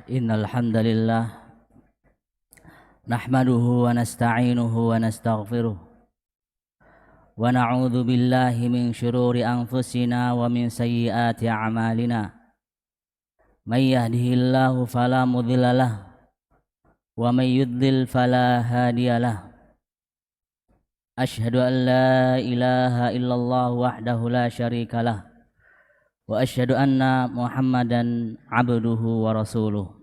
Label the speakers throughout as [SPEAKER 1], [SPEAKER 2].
[SPEAKER 1] Innal hamdalillah nahmaduhu wa nasta'inuhu wa nastaghfiruh wa na'udzu billahi min shururi anfusina wa min sayyiati a'malina. May yahdihillahu fala mudilla lahu wa may yudlil fala hadiya lahu. Asyhadu an la ilaha illallah wahdahu la syarika lah wa asyhadu anna Muhammadan abduhu wa rasuluh.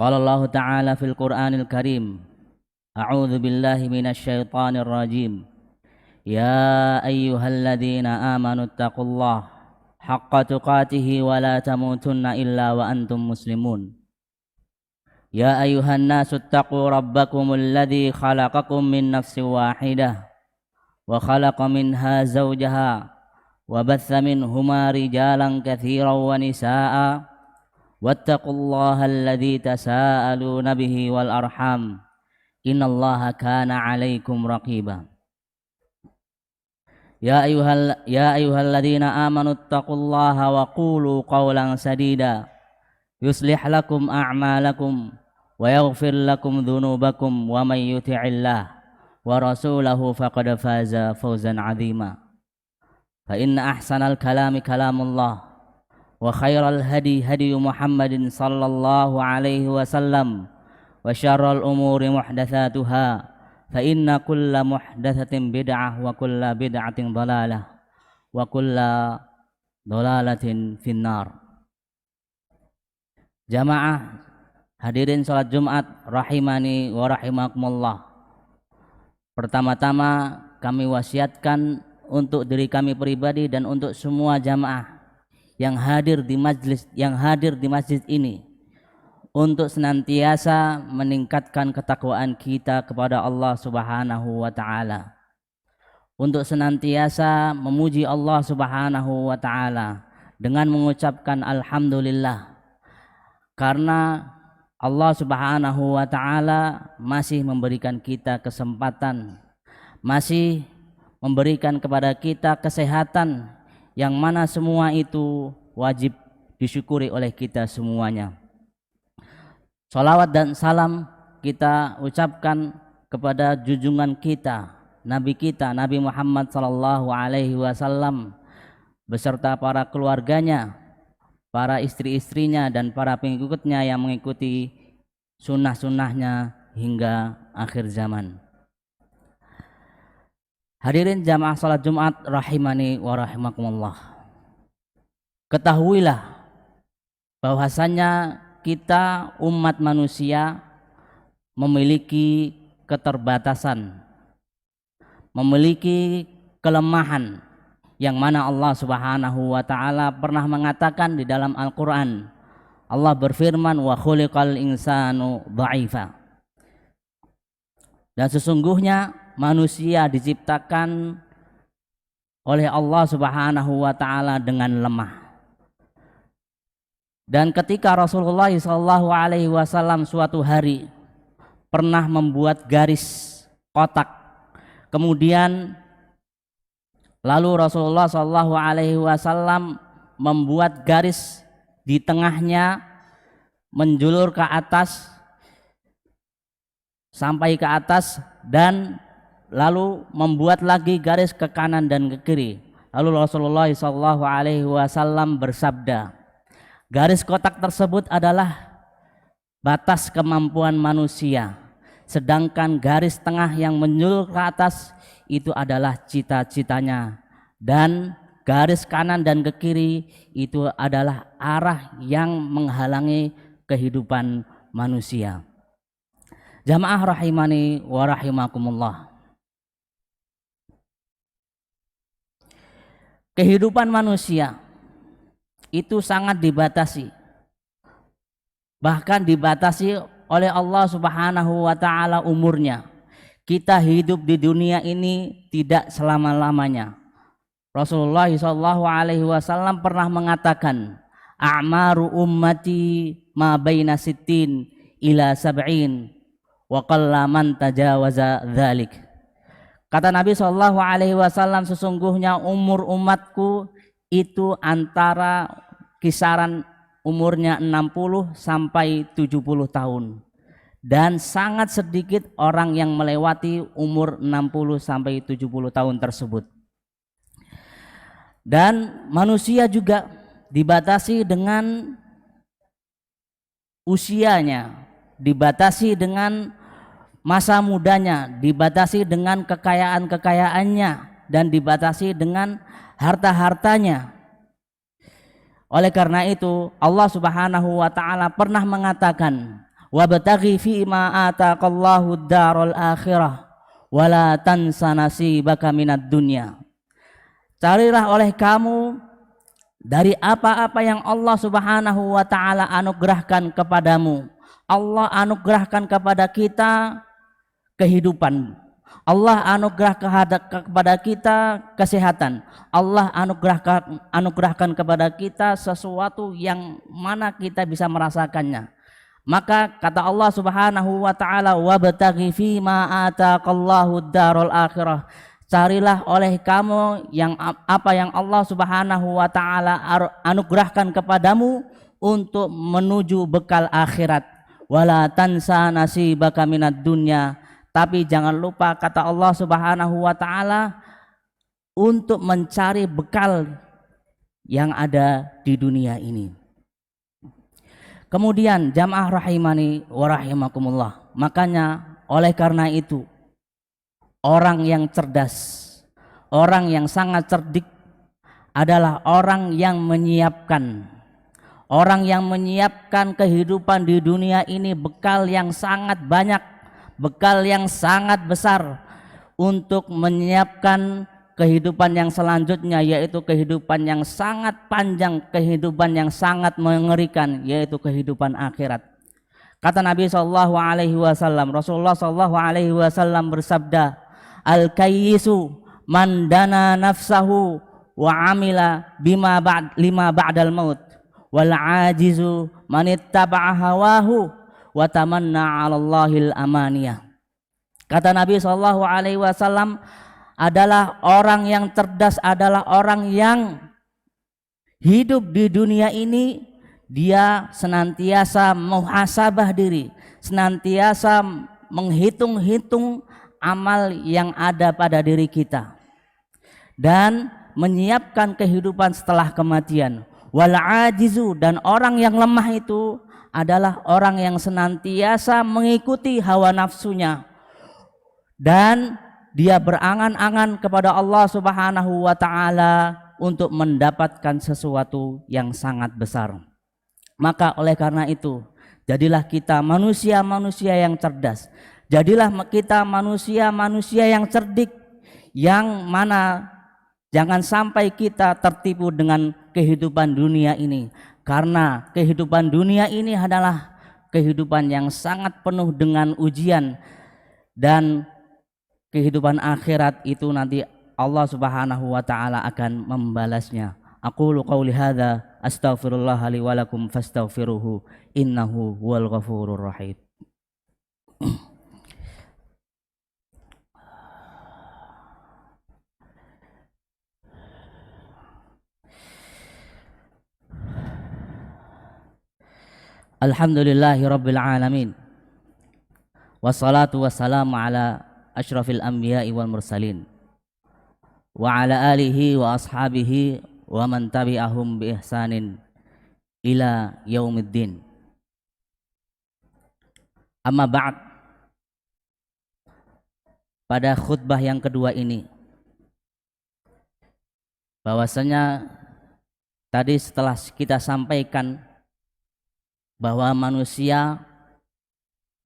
[SPEAKER 1] Qala Allah Ta'ala fil Qur'anil Karim, A'udzu billahi minasy syaithanir rajim. Ya ayyuhalladzina amanu taqullaha haqqa tuqatih wa la tamutunna illa wa antum muslimun. Ya ayyuhan nasu taqu rabbakumul ladzi khalaqakum min nafsin wahidah wa khalaqa minha zawjaha wa batha minhuma rijalan katsiran wa nisaa'a wattaqullaha alladzi tasaaluna bihi wal arham innallaha kana 'alaikum raqiba. Ya ayyuhalladzina amanu taqullaha wa qulu qawlan sadida yuslih lakum a'malakum wa yaghfir lakum dhunubakum wa may yuti'illah wa rasulahu faqad faza fawzan 'azima. Fa inna ahsanal kalami kalamullah wa khairal hadi hadi Muhammadin sallallahu alaihi wasallam wa syarrul umuri muhdatsatuha fa inna kulla muhdatsatin bid'ah wa kulla bid'atin dhalalah wa kulla dhalalatin finnar. Jamaah hadirin salat Jumat rahimani wa rahimakumullah. Pertama-tama kami wasiatkan untuk diri kami pribadi dan untuk semua jamaah yang hadir di masjid ini untuk senantiasa meningkatkan ketakwaan kita kepada Allah Subhanahu wa taala. Untuk senantiasa memuji Allah Subhanahu wa taala dengan mengucapkan alhamdulillah. Karena Allah Subhanahu wa taala masih memberikan kita kesempatan, masih memberikan kepada kita kesehatan, yang mana semua itu wajib disyukuri oleh kita semuanya. Salawat dan salam kita ucapkan kepada junjungan kita, Nabi Muhammad sallallahu alaihi wasallam beserta para keluarganya, para istri-istrinya dan para pengikutnya yang mengikuti sunnah-sunnahnya hingga akhir zaman. Hadirin jamaah salat Jumat rahimani wa rahimakumullah. Ketahuilah bahwasannya kita umat manusia memiliki keterbatasan, memiliki kelemahan yang mana Allah Subhanahu wa taala pernah mengatakan di dalam Al-Qur'an. Allah berfirman wa khuliqal insanu dha'ifa. Dan sesungguhnya manusia diciptakan oleh Allah Subhanahu wa taala dengan lemah. Dan ketika Rasulullah sallallahu alaihi wasallam suatu hari pernah membuat garis kotak, kemudian lalu Rasulullah sallallahu alaihi wasallam membuat garis di tengahnya menjulur ke atas sampai ke atas dan lalu membuat lagi garis ke kanan dan ke kiri. Lalu Rasulullah sallallahu alaihi wasallam bersabda, garis kotak tersebut adalah batas kemampuan manusia, sedangkan garis tengah yang menjulur ke atas itu adalah cita-citanya, dan garis kanan dan ke kiri itu adalah arah yang menghalangi kehidupan manusia. Jamaah rahimani wa rahimakumullah. Kehidupan manusia itu sangat dibatasi. Bahkan dibatasi oleh Allah Subhanahu wa taala umurnya. Kita hidup di dunia ini tidak selama-lamanya. Rasulullah sallallahu alaihi wasallam pernah mengatakan, a'maru ummati ma baina sittin ila sab'in wa qalla man tajawaza dzalik. Kata Nabi sallallahu alaihi wasallam, sesungguhnya umur umatku itu antara kisaran umurnya 60 sampai 70 tahun. Dan sangat sedikit orang yang melewati umur 60 sampai 70 tahun tersebut. Dan manusia juga dibatasi dengan usianya, dibatasi dengan masa mudanya, dibatasi dengan kekayaan-kekayaannya, dan dibatasi dengan harta-hartanya. Oleh karena itu Allah Subhanahu wa taala pernah mengatakan, wabtaghi fi ma ataqallahu ad-daral akhirah wala tansa nasibaka minad dunya. Carilah oleh kamu dari apa-apa yang Allah Subhanahu wa taala anugerahkan kepadamu. Allah anugerahkan kepada kita kehidupan. Allah kepada kita kesehatan. Allah anugerahkan kepada kita sesuatu yang mana kita bisa merasakannya. Maka kata Allah Subhanahu wa taala, wabtaghi fi ma ataqallahu ad-daral akhirah. Carilah oleh kamu yang apa yang Allah Subhanahu wa taala anugerahkan kepadamu untuk menuju bekal akhirat. Wala tansa nasibaka minad dunya. Tapi jangan lupa kata Allah Subhanahu wa taala untuk mencari bekal yang ada di dunia ini. Kemudian jamaah rahimani wa rahimakumullah. Makanya oleh karena itu orang yang cerdas, orang yang sangat cerdik adalah orang yang menyiapkan. Orang yang menyiapkan kehidupan di dunia ini bekal yang sangat banyak, bekal yang sangat besar untuk menyiapkan kehidupan yang selanjutnya, yaitu kehidupan yang sangat panjang, kehidupan yang sangat mengerikan, yaitu kehidupan akhirat. Kata Nabi sallallahu alaihi wasallam, Rasulullah sallallahu alaihi wasallam bersabda, al-kayyisu man dana nafsahu wa amila lima ba'dal maut, wal ajizu man ittaba'a hawahu wa tamanna 'ala Allahil amaniyah. Kata Nabi sallallahu alaihi wasallam, adalah orang yang cerdas adalah orang yang hidup di dunia ini dia senantiasa muhasabah diri, senantiasa menghitung-hitung amal yang ada pada diri kita dan menyiapkan kehidupan setelah kematian. Wal ajizu, dan orang yang lemah itu adalah orang yang senantiasa mengikuti hawa nafsunya dan dia berangan-angan kepada Allah Subhanahu wa taala untuk mendapatkan sesuatu yang sangat besar. Maka oleh karena itu, jadilah kita manusia-manusia yang cerdas. Jadilah kita manusia-manusia yang cerdik, yang mana jangan sampai kita tertipu dengan kehidupan dunia ini. Karena kehidupan dunia ini adalah kehidupan yang sangat penuh dengan ujian, dan kehidupan akhirat itu nanti Allah Subhanahu wa taala akan membalasnya. Aqulu qauli hadza astaghfirullah li wa lakum fastaghfiruhu innahu huwal ghafurur rahim. Alhamdulillahi rabbil alamin. Wassalatu wassalamu ala asyrafil anbiya'i wal mursalin wa ala alihi wa ashabihi wa man tabi'ahum bi ihsanin ila yaumiddin. Amma ba'd. Pada khutbah yang kedua ini, bahwasanya tadi setelah kita sampaikan bahwa manusia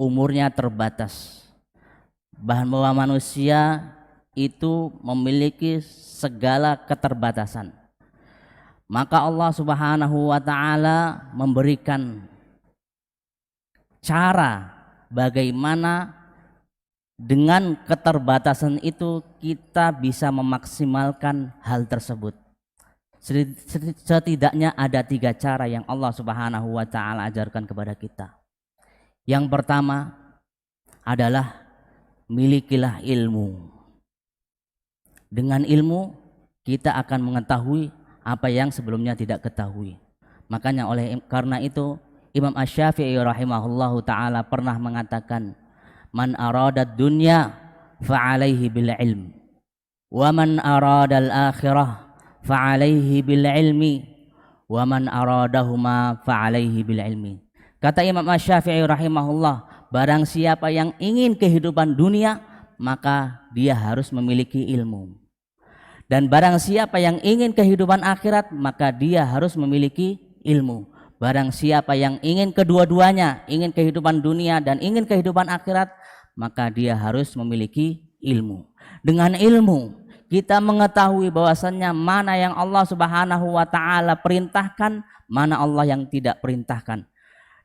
[SPEAKER 1] umurnya terbatas, bahwa manusia itu memiliki segala keterbatasan, maka Allah Subhanahu wa taala memberikan cara bagaimana dengan keterbatasan itu kita bisa memaksimalkan hal tersebut. Setidaknya ada 3 cara yang Allah Subhanahu wa taala ajarkan kepada kita. Yang pertama adalah milikilah ilmu. Dengan ilmu kita akan mengetahui apa yang sebelumnya tidak ketahui. Makanya karena itu Imam Asy-Syafi'i rahimahullahu taala pernah mengatakan, man aradad dunya fa'alaihi bil ilm wa man aradal akhirah fa'alaihi bil ilmi wa man aradahuma fa'alaihi bil ilmi. Kata Imam Asy-Syafi'i rahimahullah, barang siapa yang ingin kehidupan dunia maka dia harus memiliki ilmu. Dan barang siapa yang ingin kehidupan akhirat maka dia harus memiliki ilmu. Barang siapa yang ingin kedua-duanya, ingin kehidupan dunia dan ingin kehidupan akhirat, maka dia harus memiliki ilmu. Dengan ilmu kita mengetahui bahwasannya mana yang Allah Subhanahu wa taala perintahkan, mana Allah yang tidak perintahkan.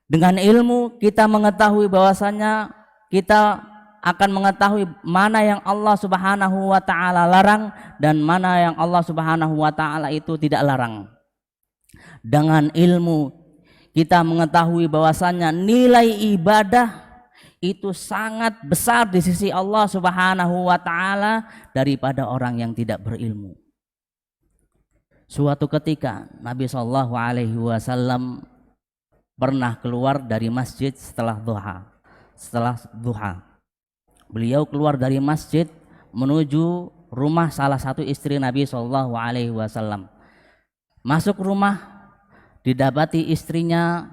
[SPEAKER 1] Dengan ilmu kita mengetahui bahwasannya kita akan mengetahui mana yang Allah Subhanahu wa taala larang dan mana yang Allah Subhanahu wa taala itu tidak larang. Dengan ilmu kita mengetahui bahwasannya nilai ibadah itu sangat besar di sisi Allah Subhanahu wa taala daripada orang yang tidak berilmu. Suatu ketika Nabi sallallahu alaihi wasallam pernah keluar dari masjid setelah duha. Beliau keluar dari masjid menuju rumah salah satu istri Nabi sallallahu alaihi wasallam. Masuk rumah, didapati istrinya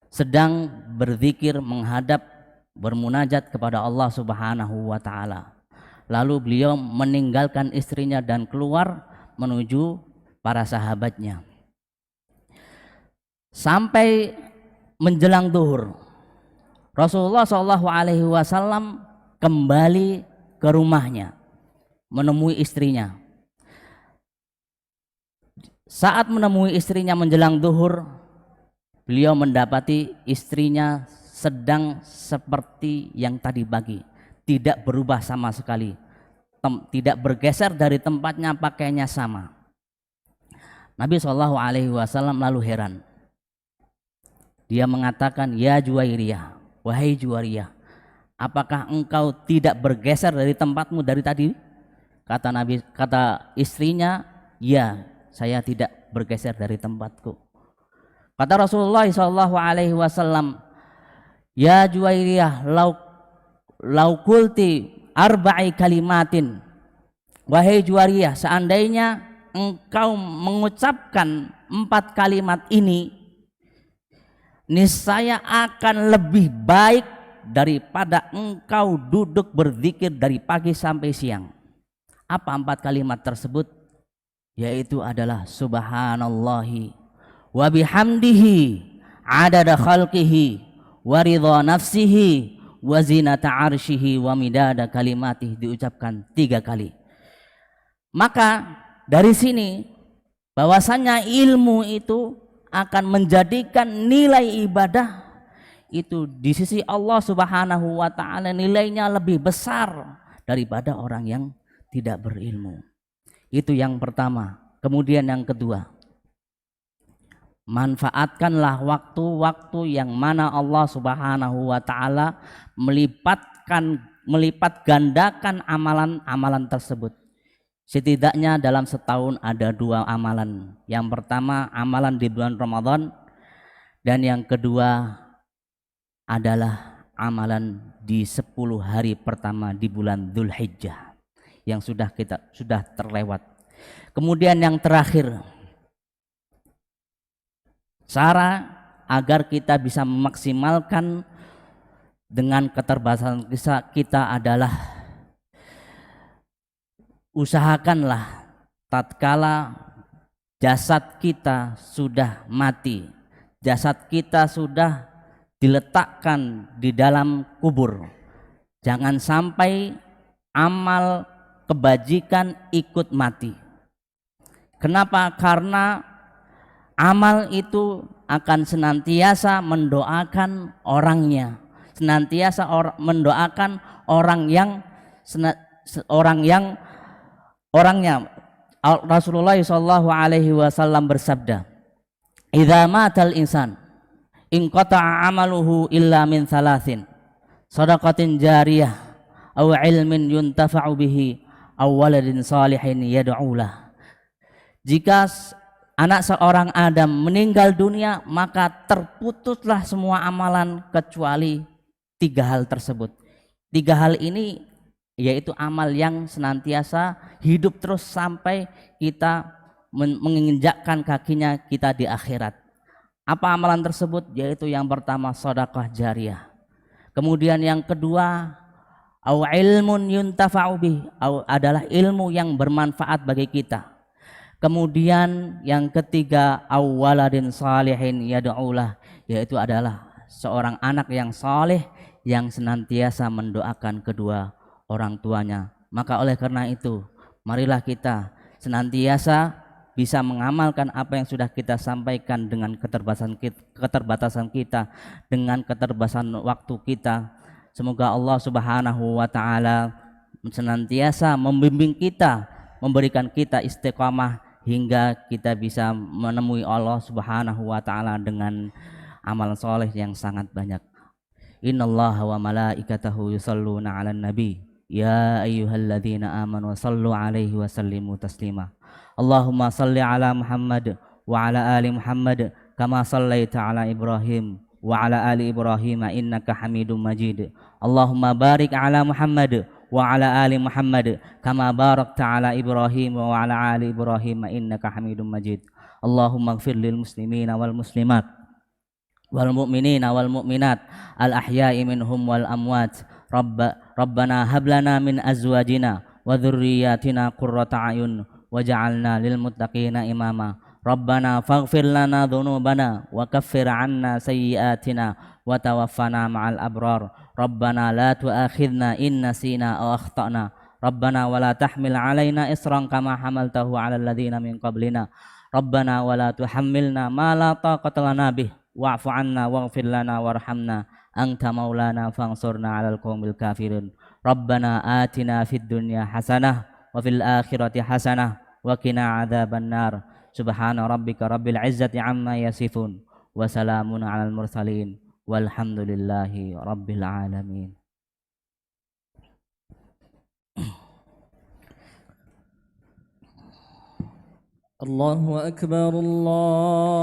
[SPEAKER 1] sedang berzikir, menghadap, bermunajat kepada Allah Subhanahu wa taala. Lalu beliau meninggalkan istrinya dan keluar menuju para sahabatnya. Sampai menjelang zuhur, Rasulullah sallallahu alaihi wasallam kembali ke rumahnya menemui istrinya. Saat menemui istrinya menjelang zuhur, beliau mendapati istrinya sedang seperti yang tadi pagi, tidak berubah sama sekali, tidak bergeser dari tempatnya, pakaiannya sama. Nabi sallallahu alaihi wasallam lalu heran. Dia mengatakan, ya Juwairiyah, wahai Juwairiyah, apakah engkau tidak bergeser dari tempatmu dari tadi? Kata istrinya, ya, saya tidak bergeser dari tempatku. Kata Rasulullah sallallahu alaihi wasallam, ya Juwairiyah, lau qulti arba'i kalimatin, wahai Juwairiyah, seandainya engkau mengucapkan 4 kalimat ini, niscaya akan lebih baik daripada engkau duduk berzikir dari pagi sampai siang. Apa 4 kalimat tersebut? Yaitu adalah subhanallahi wa bihamdihi adada khalqihi wa ridha nafsihi wa zinata arsyihi wa midada kalimatih, diucapkan 3 kali. Maka dari sini bahwasannya ilmu itu akan menjadikan nilai ibadah itu di sisi Allah Subhanahu wa taala nilainya lebih besar daripada orang yang tidak berilmu. Itu yang pertama. Kemudian yang kedua, manfaatkanlah waktu-waktu yang mana Allah Subhanahu wa taala melipat gandakan amalan-amalan tersebut. Setidaknya dalam setahun ada 2 amalan. Yang pertama amalan di bulan Ramadan, dan yang kedua adalah amalan di 10 hari pertama di bulan Dzulhijjah yang sudah terlewat. Kemudian yang terakhir, cara agar kita bisa memaksimalkan dengan keterbatasan kita adalah usahakanlah tatkala jasad kita sudah mati, jasad kita sudah diletakkan di dalam kubur, jangan sampai amal kebajikan ikut mati. Kenapa? Karena amal itu akan senantiasa mendoakan orangnya, senantiasa mendoakan orangnya. Rasulullah sallallahu alaihi wasallam bersabda, "Idza matal insan inqata'a amaluhu illa min thalathin, shadaqatin jariyah aw ilmin yuntafa'u bihi aw waladin salihin yad'u lah." Jika anak seorang Adam meninggal dunia, maka terputuslah semua amalan kecuali 3 hal tersebut. 3 hal ini yaitu amal yang senantiasa hidup terus sampai kita menginjakkan kakinya kita di akhirat. Apa amalan tersebut? Yaitu yang pertama sedekah jariyah. Kemudian yang kedua, au ilmun yuntafa'u bih, adalah ilmu yang bermanfaat bagi kita. Kemudian yang ketiga, au waladin salihin yad'ulah, yaitu adalah seorang anak yang saleh yang senantiasa mendoakan kedua orang tuanya. Maka oleh karena itu, marilah kita senantiasa bisa mengamalkan apa yang sudah kita sampaikan dengan keterbatasan kita, dengan keterbatasan waktu kita. Semoga Allah Subhanahu wa taala senantiasa membimbing kita, memberikan kita istiqamah hingga kita bisa menemui Allah Subhanahu wa taala dengan amal soleh yang sangat banyak. Innallaha wa malaikatahu yusholluna 'alan nabi. Ya ayyuhalladzina amanu shallu 'alaihi wa sallimu taslima. Allahumma salli ala Muhammad wa ala ali Muhammad kama sallaita ala Ibrahim wa ala ali Ibrahim innaka Hamidum Majid. Allahumma barik ala Muhammad wa ala ali Muhammad kama barakta ala Ibrahim wa ala ali Ibrahim innaka Hamidum Majid. Allahumma ighfir lil muslimina wal muslimat wal mu'minina wal mu'minat al ahya'i minhum wal amwat. Rabbana hab lana min azwajina wa dhurriyyatina qurrata a'yun waj'alna lil muttaqina imama. Rabbana faghfir lana dhunubana wa kaffir 'anna sayyi'atina wa tawaffana ma'al abrar. Rabbana la tu'akhidna in nasina aw akhtana. Rabbana wa la tahmil 'alaina isran kama hamaltahu 'alal ladzina min qablina. Rabbana wa la tuhammilna ma la taqata lana bih wa'fu 'anna waghfir lana warhamna anta maulana fansurna 'alal qaumil kafirin. Rabbana atina fid dunya hasanah wa fil akhirati hasanah wa qina adzaban nar. Subhana rabbika rabbil izzati amma yasifun wa salamun 'alal mursalin walhamdulillahi rabbil alamin.
[SPEAKER 2] Allahu akbar, Allah